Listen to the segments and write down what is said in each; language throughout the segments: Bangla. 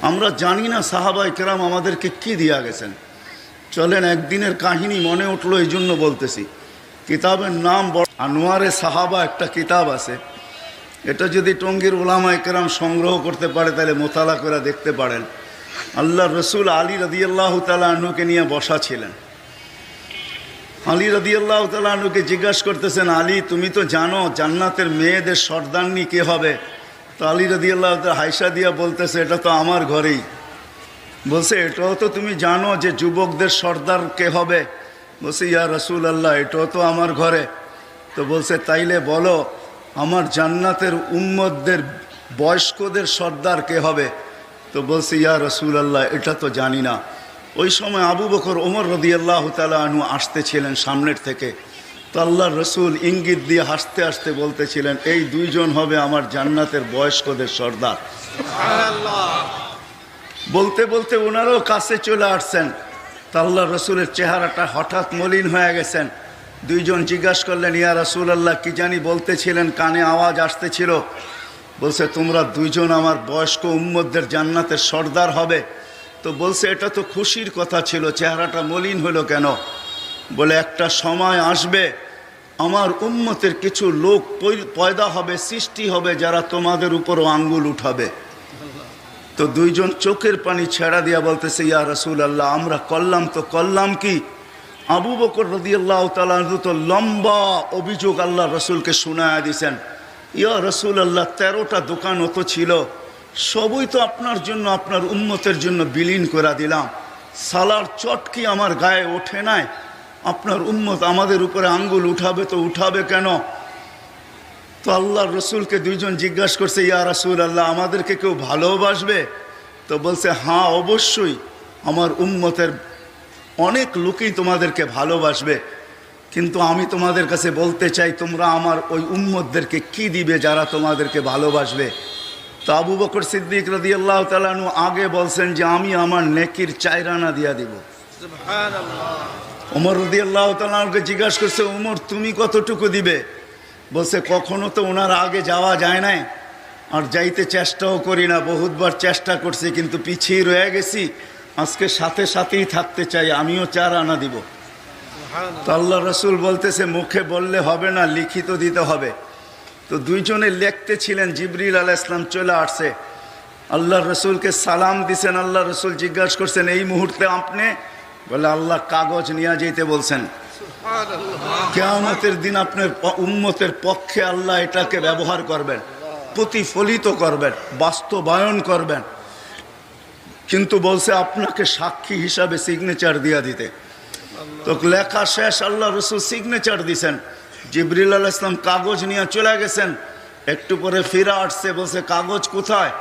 আমরা জানি না সাহাবায়ে কেরাম আমাদেরকে কি দিয়া গেছেন। চলেন একদিনের কাহিনী মনে উঠলো, এই জন্য বলতেছি। কিতাবের নাম আনোয়ারে সাহাবা একটা কিতাব আছে। এটা যদি টঙ্গীর উলামায়ে কেরাম সংগ্রহ করতে পারে তাহলে মোতালা করে দেখতে পারেন। আল্লাহ রসুল আলী রাদিয়াল্লাহু তাআলা আনহুকে নিয়ে বসা ছিলেন। আলী রাদিয়াল্লাহু তাআলা আনহুকে জিজ্ঞাসা করতেছেন, আলী তুমি তো জানো জান্নাতের মেয়েদের সর্দারনি কে হবে? তো আলী রাদিয়াল্লাহু তাআলা হাইসা দিয়া বলতেছে, এটা তো আমার ঘরেই। বলছে, এটাও তো তুমি জানো যে যুবকদের সর্দার কে হবে? বলছে, ইয়া রাসূলুল্লাহ এটাও তো আমার ঘরে। তো বলছে, তাইলে বলো আমার জান্নাতের উম্মতদের বয়স্কদের সর্দার কে হবে? তো বলছে, ইয়া রাসূলুল্লাহ এটা তো জানি না। ওই সময় আবু বকর ওমর রাদিয়াল্লাহু তাআলা আনহু আসতেছিলেন সামনের থেকে। তো আল্লাহর রসুল ইঙ্গিত দিয়ে হাসতে হাসতে বলতেছিলেন, এই দুইজন হবে আমার জান্নাতের বয়স্কদের সর্দার। বলতে বলতে ওনারাও কাছে চলে আসছেন। তা আল্লাহর রসুলের চেহারাটা হঠাৎ মলিন হয়ে গেছেন। দুইজন জিজ্ঞাসা করলেন, ইয়া রাসূলুল্লাহ কি জানি বলতেছিলেন, কানে আওয়াজ আসতেছিল। বলছে, তোমরা দুইজন আমার বয়স্ক উম্মতদের জান্নাতের সর্দার হবে। তো বলছে, এটা তো খুশির কথা ছিল, চেহারাটা মলিন হলো কেন? বলে, একটা সময় আসবে আমার উম্মতের কিছু লোক পয়দা হবে, সৃষ্টি হবে, যারা তোমাদের উপরও আঙ্গুল উঠাবে। তো দুইজন চোখের পানি ছেড়া দিয়া বলতেছে, ইয়া রাসূলুল্লাহ আমরা করলাম তো করলাম কি? আবু বকর রাদিয়াল্লাহু তাআলা তো লম্বা অভিযোগ আল্লাহ রসুলকে শোনায়া দিয়েছেন। ইয়া রাসূলুল্লাহ 13টা দোকান অত ছিল, সবই তো আপনার জন্য আপনার উম্মতের জন্য বিলীন করে দিলাম। সালার চটকি আমার গায়ে ওঠে নাই, আপনার উম্মত আমাদের উপরে আঙ্গুল উঠাবে তো উঠাবে কেন? তো আল্লাহর রসুলকে দুইজন জিজ্ঞাসা করছে, ইয়া রাসূলুল্লাহ আমাদেরকে কেউ ভালোবাসবে? তো বলছে, হ্যাঁ অবশ্যই আমার উম্মতের অনেক লোকই তোমাদেরকে ভালোবাসবে, কিন্তু আমি তোমাদের কাছে বলতে চাই তোমরা আমার ওই উম্মতদেরকে কি দিবে যারা তোমাদেরকে ভালোবাসবে? তো আবু বকর সিদ্দিক রাদিয়াল্লাহু তাআলা আনহু আগে বলছেন যে আমি আমার নেকির 4 আনা দিয়া দিব। সুবহানাল্লাহ। ওমর রাদিয়াল্লাহু তাআলা আনহুকে জিজ্ঞাসা করছে, ওমর তুমি কতটুকু দিবে? বলছে, কখনো তো ওনার আগে যাওয়া যায় নাই, আর যাইতে চেষ্টাও করি না, বহুতবার চেষ্টা করছি কিন্তু পিছিয়ে রয়ে গেছি। আজকে সাথে সাথেই থাকতে চাই, আমিও 4 আনা দিব। তো আল্লাহ রসুল বলতেছে, মুখে বললে হবে না, লিখিত দিতে হবে। তো দুইজনে লিখতে ছিলেন, জিবরিল আলাইহিস সালাম চলে আসছে, আল্লাহ রসুলকে সালাম দিছেন। আল্লাহ রসুল জিজ্ঞাসা করছেন, এই মুহূর্তে আপনি? বলে, আল্লাহ কাগজ নিয়ে যেতে বলছেন। কিয়ামতের দিন আপনার উম্মতের পক্ষে আল্লাহ এটাকে ব্যবহার করবেন, প্রতিফলিত করবেন, বাস্তবায়ন করবেন। কিন্তু বলছে আপনাকে সাক্ষী হিসাবে সিগনেচার দিয়া দিতে। তো লেখা শেষ, আল্লাহ রসুল সিগনেচার দিছেন। জিবরিল আলাইহিস সালাম কাগজ নিয়ে চলে গেছেন। একটু পরে ফিরে আসছে, বলছে কাগজ কোথায়?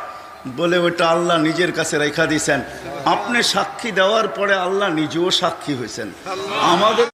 বলে, ওইটা আল্লাহ নিজের কাছে রেখা দিয়েছেন। আপনি সাক্ষী দেওয়ার পরে আল্লাহ নিজেও সাক্ষী হয়েছেন। আমাদের